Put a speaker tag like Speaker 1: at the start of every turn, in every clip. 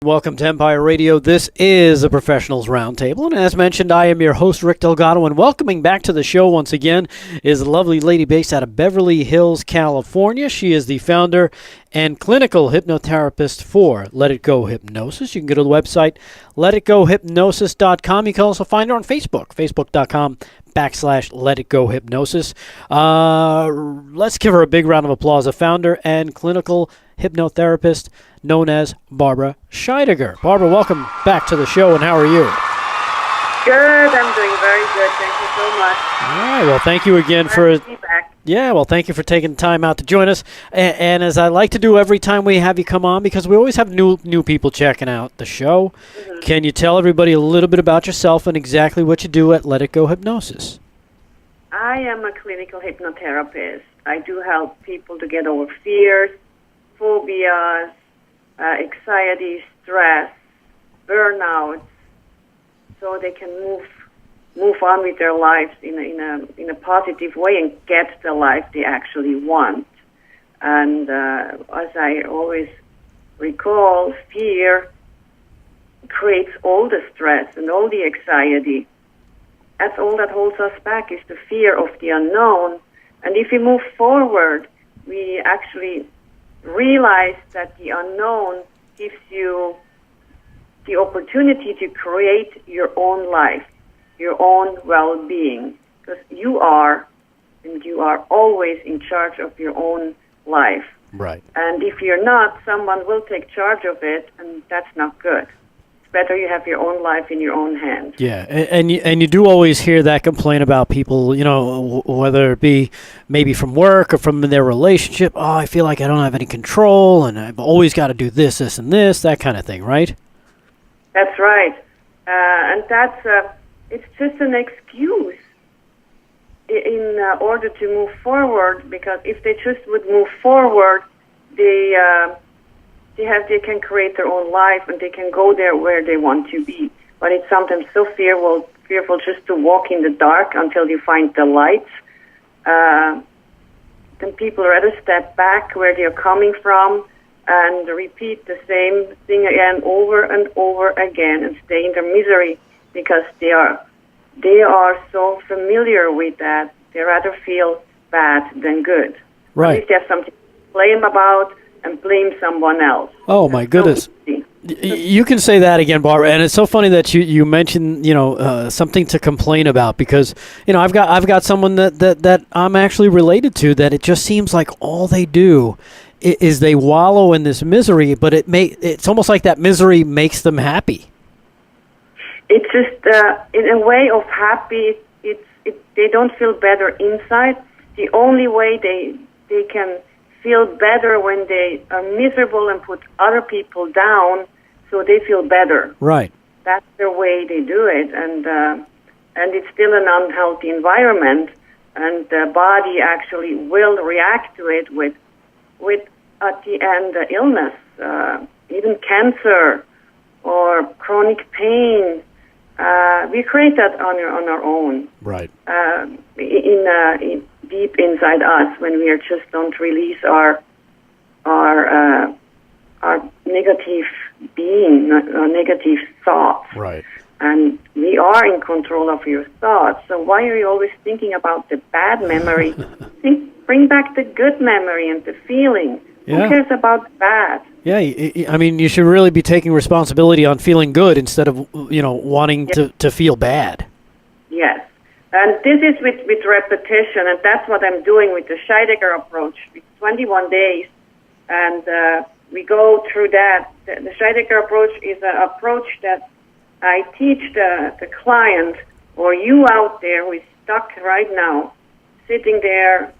Speaker 1: Welcome to Empire Radio. This is a Professionals Roundtable, and as mentioned, I am your host, Rick Delgado, and welcoming back to the show once again is a lovely lady based out of Beverly Hills, California. She is the founder and clinical hypnotherapist for Let It Go Hypnosis. You can go to the website, letitgohypnosis.com. You can also find her on Facebook, facebook.com/Let It Go Hypnosis. Let's give her a big round of applause. A founder and clinical hypnotherapist known as Barbara Scheidegger. Barbara, welcome back to the show, and how are you?
Speaker 2: Good. I'm doing very good. Thank you so much.
Speaker 1: All right. Well, thank you again for thank you for taking time out to join us. And as I like to do every time we have you come on, because we always have new people checking out the show, Can you tell everybody a little bit about yourself and exactly what you do at Let It Go Hypnosis?
Speaker 2: I am a clinical hypnotherapist. I do help people to get over fears, phobias, anxiety, stress, burnout, so they can move on with their lives in a positive way and get the life they actually want. And as I always recall, fear creates all the stress and all the anxiety. That's all that holds us back, is the fear of the unknown. And if we move forward, we actually realize that the unknown gives you the opportunity to create your own life, your own well-being, because you are always in charge of your own life.
Speaker 1: Right.
Speaker 2: And if you're not, someone will take charge of it, and that's not good. It's better you have your own life in your own hands.
Speaker 1: Yeah, and you do always hear that complaint about people, whether it be maybe from work or from their relationship. Oh, I feel like I don't have any control, and I've always got to do this, and this, that kind of thing, right?
Speaker 2: That's right. And that's it's just an excuse in order to move forward, because if they just would move forward, they can create their own life, and they can go there where they want to be. But it's sometimes so fearful just to walk in the dark until you find the light. Then people rather step back where they're coming from and repeat the same thing again over and over again and stay in their misery, because they are so familiar with that. They rather feel bad than good.
Speaker 1: Right.
Speaker 2: At least they have something to blame about and blame someone else.
Speaker 1: Oh, my goodness. You can say that again, Barbara. And it's so funny that you mentioned, something to complain about, because, I've got someone that I'm actually related to, that it just seems like all they do is they wallow in this misery, but it's almost like that misery makes them happy.
Speaker 2: It's just, in a way of happy, they don't feel better inside. The only way they can feel better when they are miserable and put other people down, so they feel better.
Speaker 1: Right.
Speaker 2: That's the way they do it, and it's still an unhealthy environment, and the body actually will react to it with at the end illness, even cancer or chronic pain. We create that on our own.
Speaker 1: Right.
Speaker 2: In deep inside us, when we just don't release our negative being, our negative thoughts.
Speaker 1: Right.
Speaker 2: And we are in control of your thoughts. So why are you always thinking about the bad memory? Bring back the good memory and the feeling.
Speaker 1: Yeah.
Speaker 2: Who cares about the bad?
Speaker 1: Yeah, I mean, you should really be taking responsibility on feeling good instead of, wanting to feel bad.
Speaker 2: Yes. And this is with repetition, and that's what I'm doing with the Scheidegger approach. It's 21 days, and we go through that. The Scheidegger approach is an approach that I teach the client, or you out there who is stuck right now, sitting there,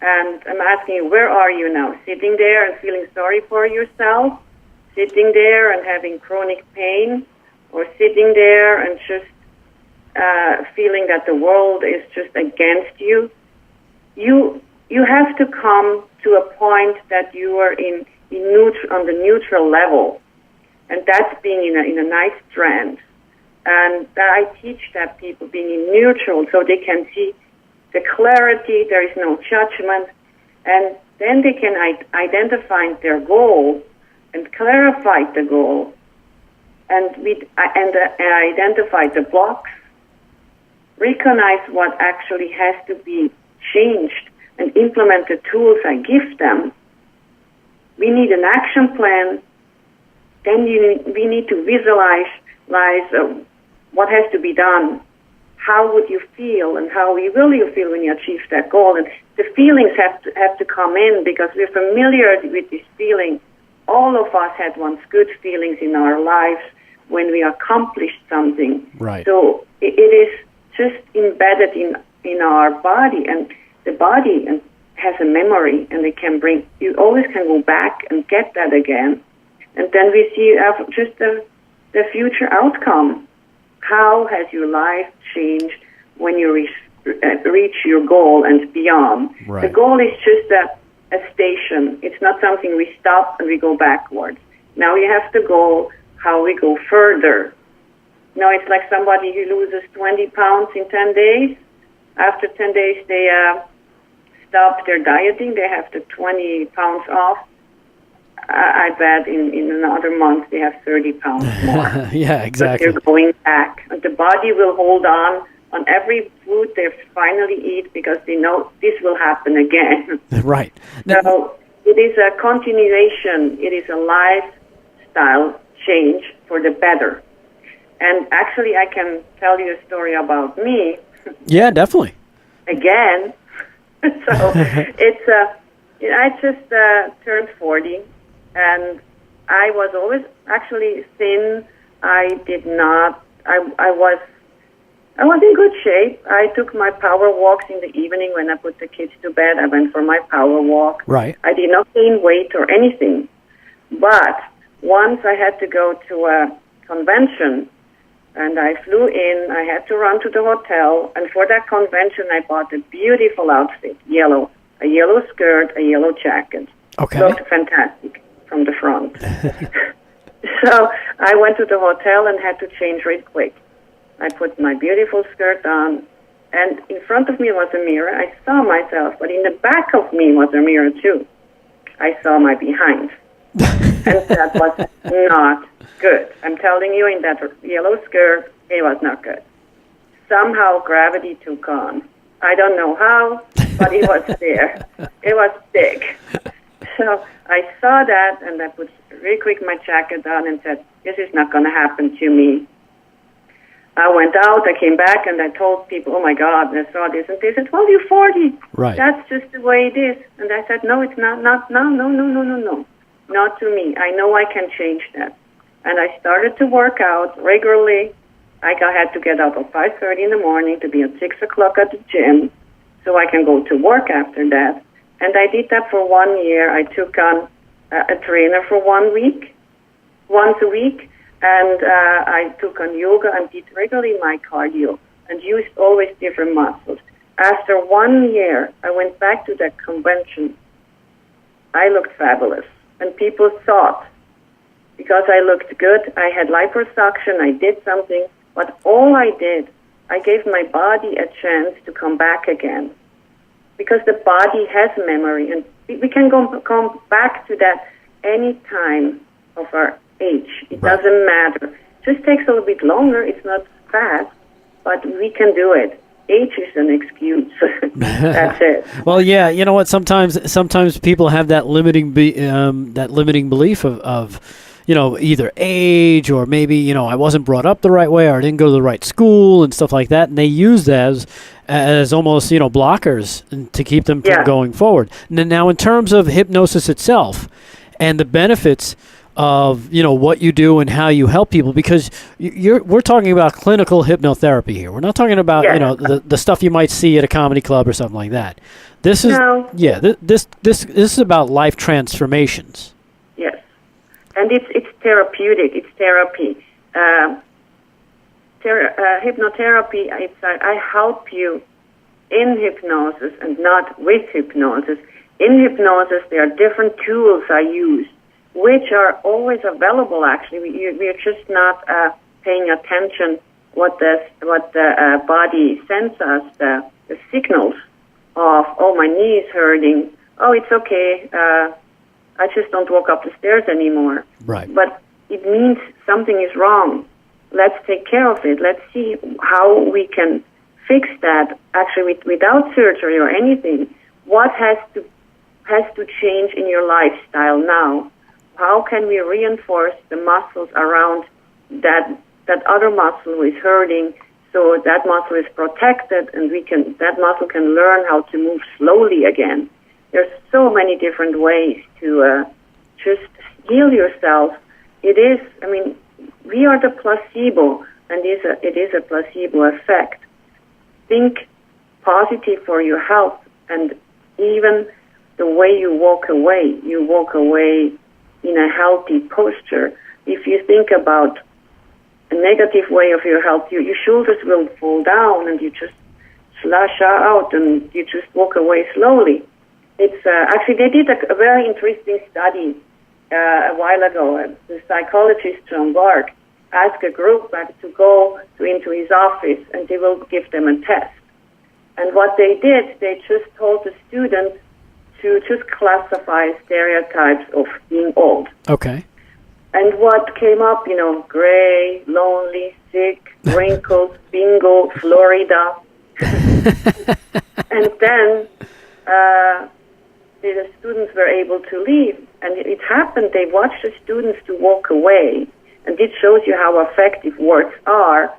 Speaker 2: and I'm asking you, where are you now? Sitting there and feeling sorry for yourself, sitting there and having chronic pain, or sitting there and just feeling that the world is just against you. You have to come to a point that you are on the neutral level, and that's being in a nice trance. And I teach that people being in neutral, so they can see the clarity. There is no judgment, and then they can identify their goal and clarify the goal, and identify the blocks, recognize what actually has to be changed, and implement the tools I give them. We need an action plan. Then we need to visualize what has to be done. How would you feel, and how will you feel when you achieve that goal? And the feelings have to come in, because we're familiar with this feeling. All of us had once good feelings in our lives when we accomplished something.
Speaker 1: Right.
Speaker 2: So it is just embedded in our body, and the body has a memory, and you always can go back and get that again. And then we see just the future outcome. How has your life changed when you reach your goal and beyond?
Speaker 1: Right.
Speaker 2: The goal is just a station. It's not something we stop and we go backwards. Now you have to go how we go further. Now it's like somebody who loses 20 pounds in 10 days. After 10 days, they stop their dieting. They have the 20 pounds off. I bet in another month they have 30 pounds more.
Speaker 1: Yeah, exactly.
Speaker 2: But they're going back. And the body will hold on every food they finally eat, because they know this will happen again.
Speaker 1: Right.
Speaker 2: So it is a continuation. It is a lifestyle change for the better. And actually, I can tell you a story about me.
Speaker 1: Yeah, definitely.
Speaker 2: Again. So I just turned 40. And I was always actually thin. I was in good shape. I took my power walks in the evening when I put the kids to bed. I went for my power walk.
Speaker 1: Right.
Speaker 2: I did not gain weight or anything. But once I had to go to a convention, and I flew in. I had to run to the hotel. And for that convention, I bought a beautiful outfit, a yellow skirt, a yellow jacket.
Speaker 1: Okay.
Speaker 2: Looked fantastic from the front. So I went to the hotel and had to change real quick. I put my beautiful skirt on, and in front of me was a mirror. I saw myself, but in the back of me was a mirror too. I saw my behind. And that was not good. I'm telling you, in that yellow skirt, it was not good. Somehow gravity took on. I don't know how, but it was there. It was big. So I saw that, and I put really quick my jacket on and said, this is not going to happen to me. I went out, I came back, and I told people, oh, my God, I saw this. And they said, well, you're 40.
Speaker 1: Right.
Speaker 2: That's just the way it is. And I said, no, it's not. No. Not to me. I know I can change that. And I started to work out regularly. I had to get up at 5:30 in the morning to be at 6 o'clock at the gym so I can go to work after that. And I did that for 1 year. I took on a trainer for 1 week, once a week. And I took on yoga and did regularly my cardio and used always different muscles. After 1 year, I went back to that convention. I looked fabulous. And people thought, because I looked good, I had liposuction, I did something. But all I did, I gave my body a chance to come back again. Because the body has memory. And we can come back to that any time of our age. It doesn't matter. It just takes a little bit longer. It's not fast, but we can do it. Age is an excuse. That's it.
Speaker 1: Well, yeah, you know what? Sometimes people have that limiting belief of either age or maybe I wasn't brought up the right way or I didn't go to the right school and stuff like that, and they use that as almost blockers to keep them from going forward. Now, in terms of hypnosis itself and the benefits of what you do and how you help people, because we're talking about clinical hypnotherapy here. We're not talking about the stuff you might see at a comedy club or something like that. This is this is about life transformations.
Speaker 2: Yes, and it's therapeutic. It's therapy. Hypnotherapy. I help you in hypnosis and not with hypnosis. In hypnosis, there are different tools I use, which are always available. Actually, we're just not paying attention what the body sends us, the signals of, oh, my knee is hurting. Oh, it's okay. I just don't walk up the stairs anymore.
Speaker 1: Right.
Speaker 2: But it means something is wrong. Let's take care of it. Let's see how we can fix that, actually without surgery or anything. What has to change in your lifestyle now? How can we reinforce the muscles around that other muscle who is hurting, so that muscle is protected, and that muscle can learn how to move slowly again? There's so many different ways to just heal yourself. It is, we are the placebo, and it is a placebo effect. Think positive for your health, and even the way you walk away in a healthy posture. If you think about a negative way of your health, your shoulders will fall down, and you just slash out, and you just walk away slowly. It's actually, they did a very interesting study a while ago. The psychologist John Bark asked a group to go into his office, and they will give them a test. And what they did, they just told the students to just classify stereotypes of being old.
Speaker 1: Okay.
Speaker 2: And what came up, gray, lonely, sick, wrinkled, bingo, Florida. And then the students were able to leave. And it happened, they watched the students to walk away. And this shows you how effective words are.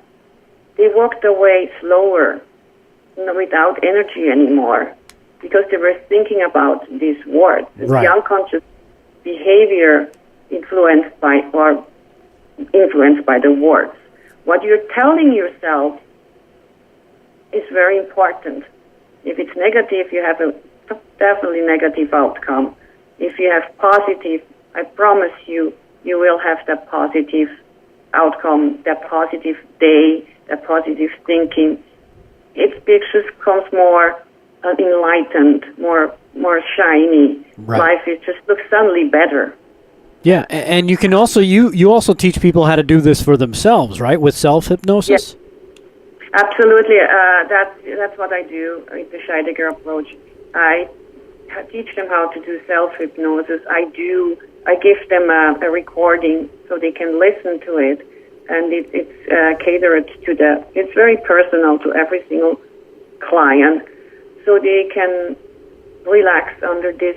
Speaker 2: They walked away slower, without energy anymore, because they were thinking about these words.
Speaker 1: Right.
Speaker 2: The unconscious behavior influenced by the words. What you're telling yourself is very important. If it's negative, you have a definitely negative outcome. If you have positive, I promise you, you will have that positive outcome, that positive day, that positive thinking. It just becomes more enlightened, more shiny.
Speaker 1: Right.
Speaker 2: Life just looks suddenly better.
Speaker 1: Yeah, and you can also you also teach people how to do this for themselves, right? With self-hypnosis?
Speaker 2: Yes. Absolutely. That's what I do with the Scheidegger approach. I teach them how to do self-hypnosis. I give them a recording so they can listen to it, and it's catered to it's very personal to every single client, so they can relax under this,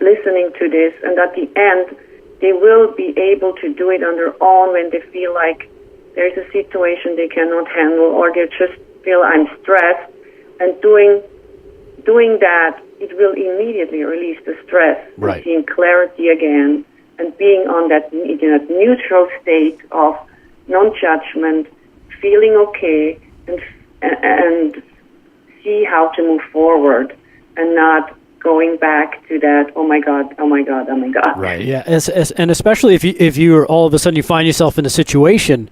Speaker 2: listening to this, and at the end, they will be able to do it on their own when they feel like there's a situation they cannot handle, or they just feel I'm stressed, and doing that, it will immediately release the stress,
Speaker 1: right.
Speaker 2: Seeing clarity again, and being on that neutral state of non-judgment, feeling okay, and see how to move forward, and not going back to that, oh my God.
Speaker 1: Right, yeah, and especially if you're all of a sudden you find yourself in a situation,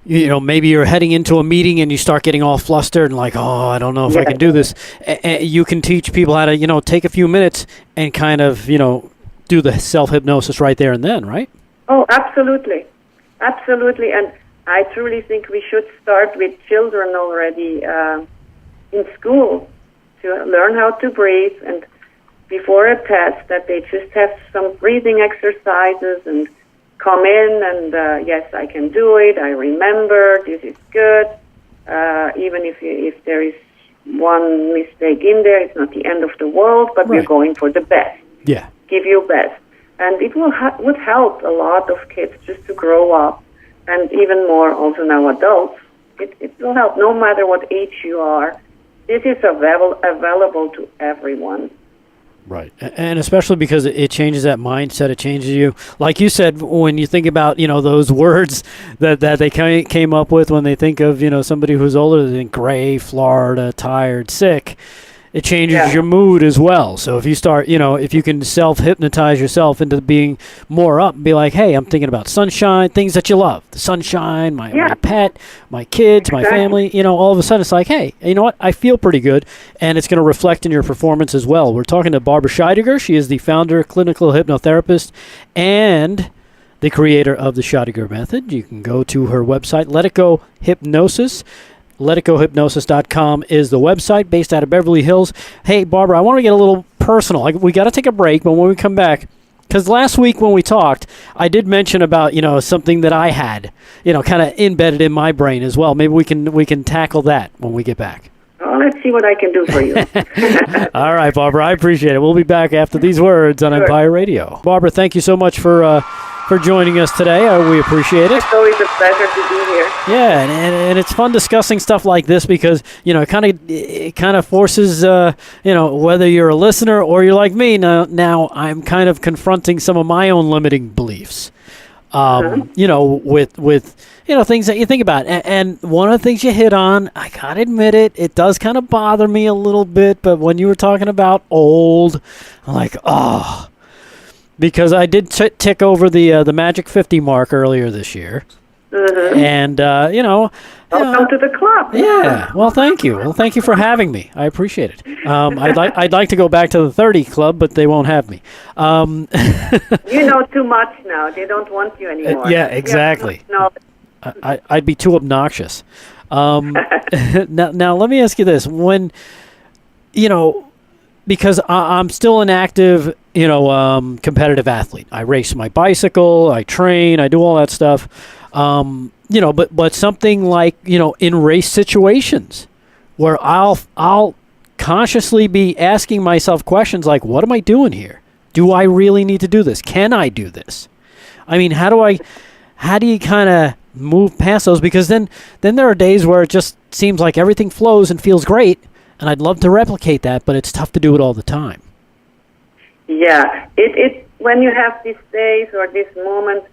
Speaker 1: maybe you're heading into a meeting and you start getting all flustered and like, oh, I don't know if I can do this. You can teach people how to, take a few minutes and kind of, do the self-hypnosis right there and then, right?
Speaker 2: Oh, absolutely. Absolutely. And I truly think we should start with children already in school to learn how to breathe, and before a test that they just have some breathing exercises and come in and, yes, I can do it. I remember. This is good. Even if there is one mistake in there, it's not the end of the world, but
Speaker 1: right.
Speaker 2: We're going for the best.
Speaker 1: Yeah.
Speaker 2: Give your best. And it would help a lot of kids just to grow up, and even more also now adults. It will help no matter what age you are. This is available to everyone.
Speaker 1: Right. And especially because it changes that mindset. It changes you. Like you said, when you think about, those words that they came up with when they think of, somebody who's older than gray, Florida, tired, sick, it changes your mood as well. So if you start, if you can self-hypnotize yourself into being more up, be like, hey, I'm thinking about sunshine, things that you love, the sunshine, my pet, my kids, my family, all of a sudden it's like, hey, you know what? I feel pretty good, and it's going to reflect in your performance as well. We're talking to Barbara Scheidegger. She is the founder, clinical hypnotherapist, and the creator of the Scheidegger method. You can go to her website, Let It Go Hypnosis. LetItGoHypnosis.com is the website, based out of Beverly Hills. Hey, Barbara, I want to get a little personal. We got to take a break, but when we come back, Because last week when we talked, I did mention about, something that I had, kind of embedded in my brain as well. Maybe we can tackle that when we get back.
Speaker 2: Oh, let's see what I can do for you.
Speaker 1: All right, Barbara, I appreciate it. We'll be back after these words on Empire Radio. Barbara, thank you so much for joining us today. We appreciate it.
Speaker 2: It's always a pleasure to be here.
Speaker 1: Yeah, and it's fun discussing stuff like this because, it kind of forces, whether you're a listener or you're like me, now I'm kind of confronting some of my own limiting beliefs, with things that you think about. And one of the things you hit on, I got to admit it does kind of bother me a little bit, but when you were talking about old, I'm like, oh, because I did tick over the Magic 50 mark earlier this year. Mm-hmm. And,
Speaker 2: welcome to the club.
Speaker 1: Yeah. Well, thank you. Well, thank you for having me. I appreciate it. I'd like to go back to the 30 club, but they won't have me.
Speaker 2: You know too much now. They don't want you anymore.
Speaker 1: Yeah, exactly.
Speaker 2: No.
Speaker 1: I'd be too obnoxious. Now, let me ask you this. When, because I'm still an active, competitive athlete. I race my bicycle, I train, I do all that stuff. But something like, in race situations where I'll consciously be asking myself questions like, what am I doing here? Do I really need to do this? Can I do this? I mean, how do you kind of move past those? Because then there are days where it just seems like everything flows and feels great. And I'd love to replicate that, but it's tough to do it all the time.
Speaker 2: Yeah, it when you have these days or this moment,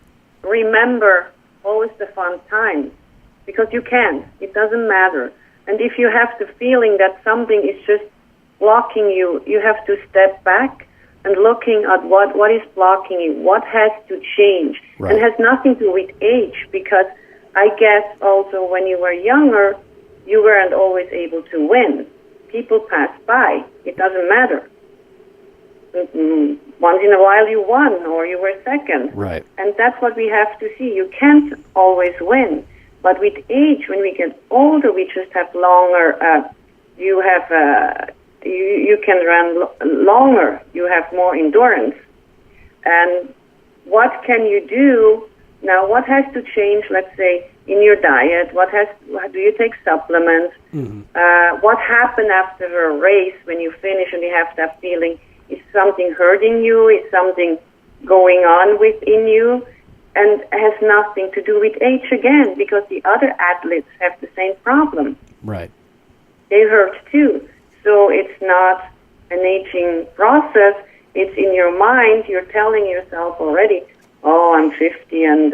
Speaker 2: remember always the fun times, because you can. It doesn't matter. And if you have the feeling that something is just blocking you, you have to step back and looking at what is blocking you, what has to change. Right. And it has nothing to do with age, because I guess also when you were younger, you weren't always able to win. People pass by. It doesn't matter. Once in a while you won or you were second.
Speaker 1: Right.
Speaker 2: And that's what we have to see. You can't always win. But with age, when we get older, we just have longer, you can run longer. You have more endurance. And what can you do? Now, what has to change, let's say, in your diet? Do you take supplements? Mm-hmm. What happened after a race when you finish and you have that feeling? Is something hurting you? Is something going on within you? And has nothing to do with age again, because the other athletes have the same problem.
Speaker 1: Right.
Speaker 2: They hurt too. So it's not an aging process. It's in your mind. You're telling yourself already, oh, I'm 50 and,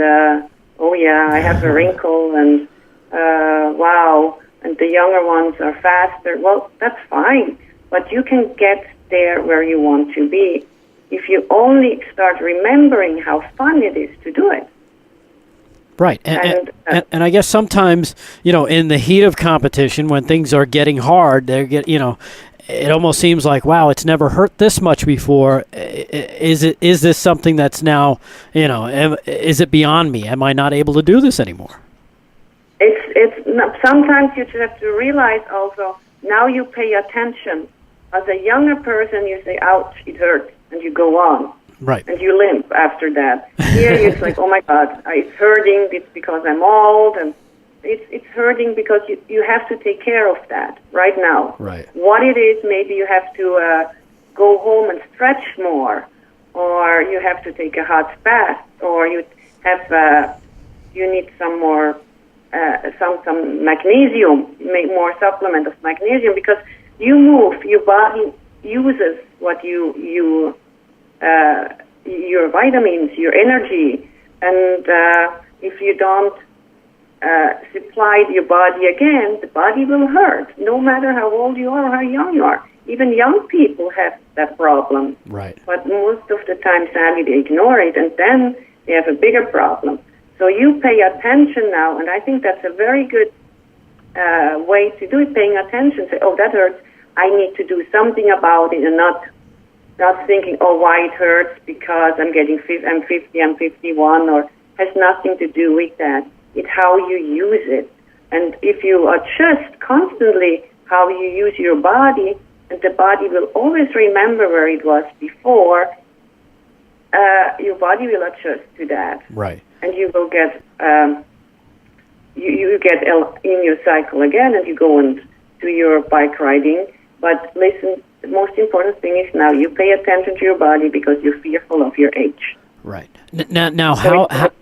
Speaker 2: oh yeah, I have a wrinkle and, wow, and the younger ones are faster. Well, that's fine, but you can get there where you want to be if you only start remembering how fun it is to do it.
Speaker 1: Right. And I guess sometimes, in the heat of competition, when things are getting hard, it almost seems like, wow, it's never hurt this much before. Is this something that's now, is it beyond me? Am I not able to do this anymore?
Speaker 2: Sometimes you just have to realize also, now you pay attention. As a younger person, you say, ouch, it hurts, and you go on.
Speaker 1: Right.
Speaker 2: And you limp after that. Here, it's like, oh my God, it's hurting, it's because I'm old, and it's hurting because you have to take care of that right now.
Speaker 1: Right.
Speaker 2: What it is, maybe you have to go home and stretch more, or you have to take a hot bath, or you need some more, some magnesium, make more supplement of magnesium, because you move, your body uses what your vitamins, your energy, and if you don't supply your body again, the body will hurt, no matter how old you are or how young you are. Even young people have that problem.
Speaker 1: Right.
Speaker 2: But most of the time, sadly, they ignore it, and then they have a bigger problem. So you pay attention now, and I think that's a very good way to do it, paying attention. Say, oh, that hurts. I need to do something about it, and not thinking, oh, why it hurts because I'm 50, I'm 51, or has nothing to do with that. It's how you use it. And if you adjust constantly how you use your body, and the body will always remember where it was before, your body will adjust to that.
Speaker 1: Right.
Speaker 2: And you will get you get in your cycle again, and you go and do your bike riding. But listen, the most important thing is now you pay attention to your body because you're fearful of your age.
Speaker 1: Right. Now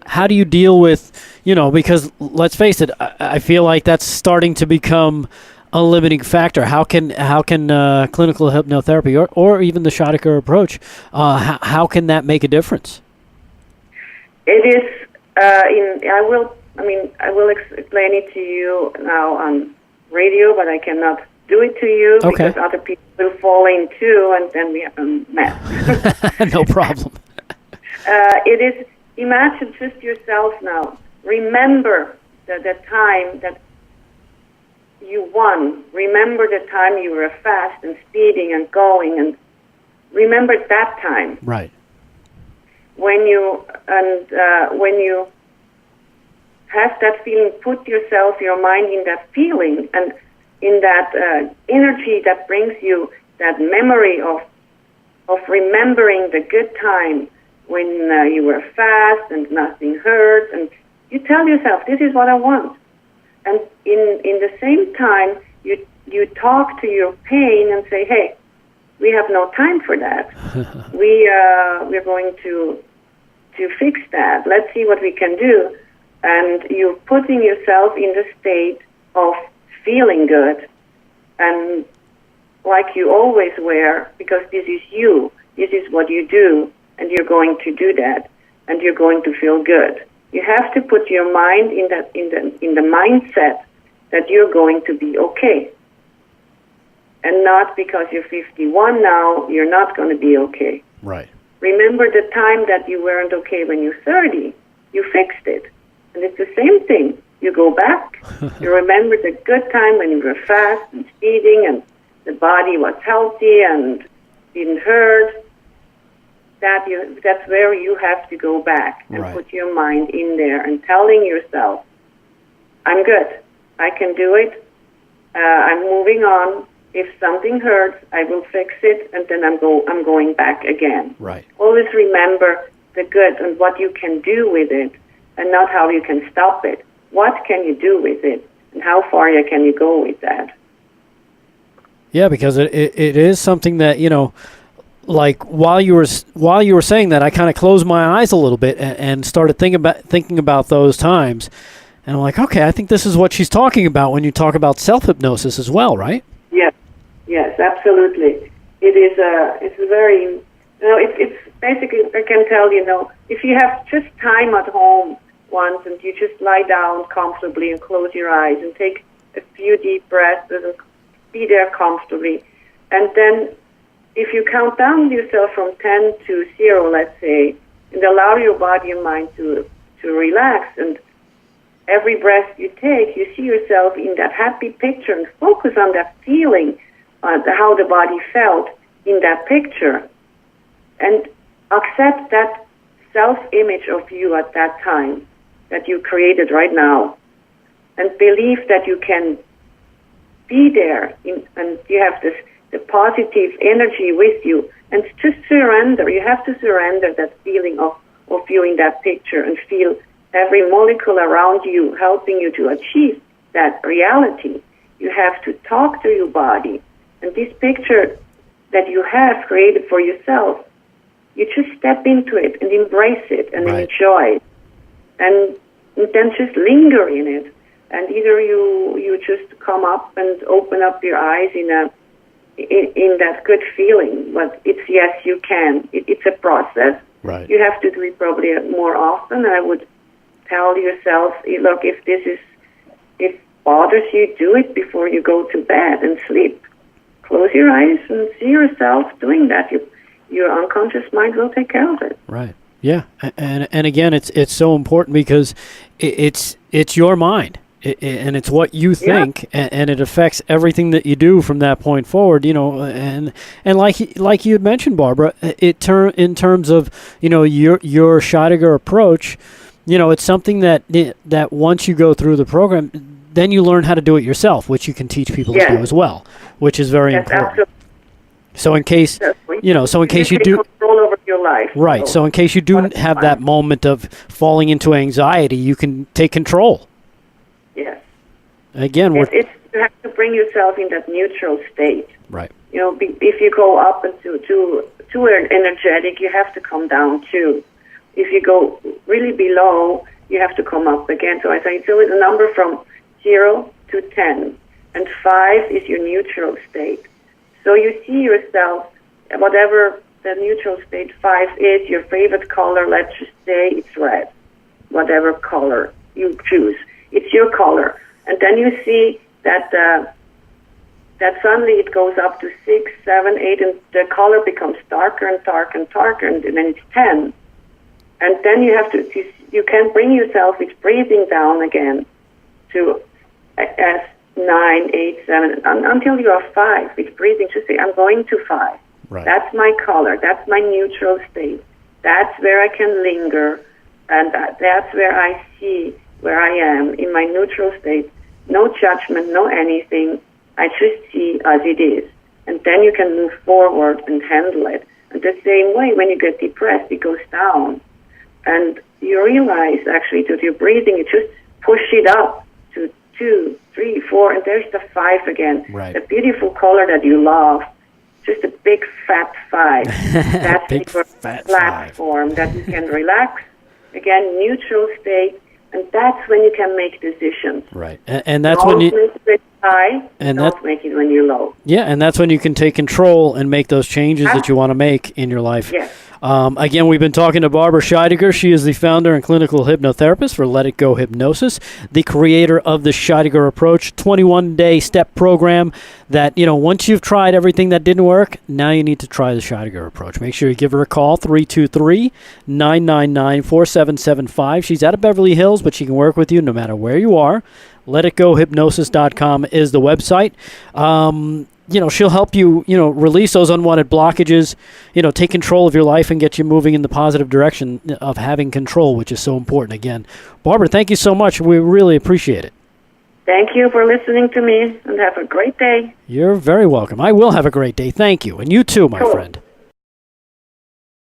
Speaker 1: how do you deal with, because let's face it, I feel like that's starting to become a limiting factor. How can clinical hypnotherapy or even the Scheidegger approach, how can that make a difference?
Speaker 2: It is. I will explain it to you now on radio, but I cannot do it to you because other people will fall in too, and then we have a mess.
Speaker 1: No problem.
Speaker 2: It is, imagine just yourself now. Remember the time that you won. Remember the time you were fast and speeding and going, and remember that time.
Speaker 1: Right.
Speaker 2: When you have that feeling, put yourself, your mind in that feeling and in that energy that brings you that memory of remembering the good time when you were fast and nothing hurt, and you tell yourself, this is what I want. And in the same time, you talk to your pain and say, hey, we have no time for that. We're going to fix that. Let's see what we can do. And you're putting yourself in the state of feeling good, and like you always were, because this is you. This is what you do, and you're going to do that, and you're going to feel good. You have to put your mind in the mindset that you're going to be okay, and not because you're 51 now, you're not going to be okay.
Speaker 1: Right.
Speaker 2: Remember the time that you weren't okay when you're 30. You fixed it. And it's the same thing. You go back, you remember the good time when you were fast and speeding and the body was healthy and didn't hurt. That's where you have to go back and put your mind in there and telling yourself, I'm good. I can do it. I'm moving on. If something hurts, I will fix it, and then I'm going back again.
Speaker 1: Right.
Speaker 2: Always remember the good and what you can do with it, and not how you can stop it. What can you do with it, and how far can you go with that?
Speaker 1: Yeah, because it is something that, like while you were saying that, I kind of closed my eyes a little bit and started thinking about those times, and I'm like, okay, I think this is what she's talking about when you talk about self-hypnosis as well, right?
Speaker 2: Yes, absolutely. It is. It's very. It's basically, I can tell if you have just time at home once and you just lie down comfortably and close your eyes and take a few deep breaths and be there comfortably, and then if you count down yourself from 10 to 0, let's say, and allow your body and mind to relax, and every breath you take, you see yourself in that happy picture and focus on that feeling, how the body felt in that picture, and accept that self-image of you at that time that you created right now, and believe that you can be there, and you have the positive energy with you, and just surrender. You have to surrender that feeling of you in that picture and feel every molecule around you helping you to achieve that reality. You have to talk to your body, and this picture that you have created for yourself, you just step into it and embrace it and enjoy it, and then just linger in it. And either you just come up and open up your eyes in that good feeling, but it's yes, you can. It's a process.
Speaker 1: Right.
Speaker 2: You have to do it probably more often. I would tell yourself, look, if bothers you, do it before you go to bed and sleep. Close your eyes and see yourself doing that. Your unconscious mind will take care of it.
Speaker 1: Right. Yeah. And again, it's so important because it's your mind. And it's what you think, and it affects everything that you do from that point forward. And like you had mentioned, Barbara, in terms of your Scheidegger approach, it's something that once you go through the program, then you learn how to do it yourself, which you can teach people to do as well, which is very important.
Speaker 2: Absolutely.
Speaker 1: So in case you do
Speaker 2: control over your your life.
Speaker 1: Right. So in case you do have that moment of falling into anxiety, you can take control.
Speaker 2: Yes.
Speaker 1: Again,
Speaker 2: you have to bring yourself in that neutral state.
Speaker 1: Right.
Speaker 2: You know, if you go up into too energetic, you have to come down too. If you go really below, you have to come up again. So I say it's always a number from 0 to 10, and 5 is your neutral state. So you see yourself, whatever the neutral state 5 is, your favorite color, let's just say it's red, whatever color you choose. It's your color. And then you see that that suddenly it goes up to 6, 7, 8, and the color becomes darker and darker and darker, and then it's 10. And then you can bring yourself, it's breathing down again to as 9, 8, 7, until you are 5. It's breathing to say, I'm going to 5.
Speaker 1: Right.
Speaker 2: That's my color. That's my neutral state. That's where I can linger, and that's where I see where I am in my neutral state. No judgment, no anything. I just see as it is. And then you can move forward and handle it. And the same way, when you get depressed, it goes down. And you realize, actually, that your breathing, you just push it up to 2, 3, 4, and there's the 5 again.
Speaker 1: Right.
Speaker 2: The beautiful color that you love, just a big fat 5. That's
Speaker 1: big
Speaker 2: your
Speaker 1: fat
Speaker 2: platform 5. That you can relax. Again, neutral state, and that's when you can make decisions.
Speaker 1: Right, and that's when you
Speaker 2: make it high,
Speaker 1: and
Speaker 2: don't make it when you're low.
Speaker 1: Yeah, and that's when you can take control and make those changes that you want to make in your life.
Speaker 2: Yes.
Speaker 1: Again, we've been talking to Barbara Scheidegger. She is the founder and clinical hypnotherapist for Let It Go Hypnosis, the creator of the Scheidegger Approach, 21-day step program that, once you've tried everything that didn't work, now you need to try the Scheidegger Approach. Make sure you give her a call, 323-999-4775. She's out of Beverly Hills, but she can work with you no matter where you are. LetItGoHypnosis.com is the website. She'll help you, release those unwanted blockages, take control of your life and get you moving in the positive direction of having control, which is so important. Again, Barbara, thank you so much. We really appreciate it.
Speaker 2: Thank you for listening to me, and have a great day.
Speaker 1: You're very welcome. I will have a great day. Thank you. And you too, my friend.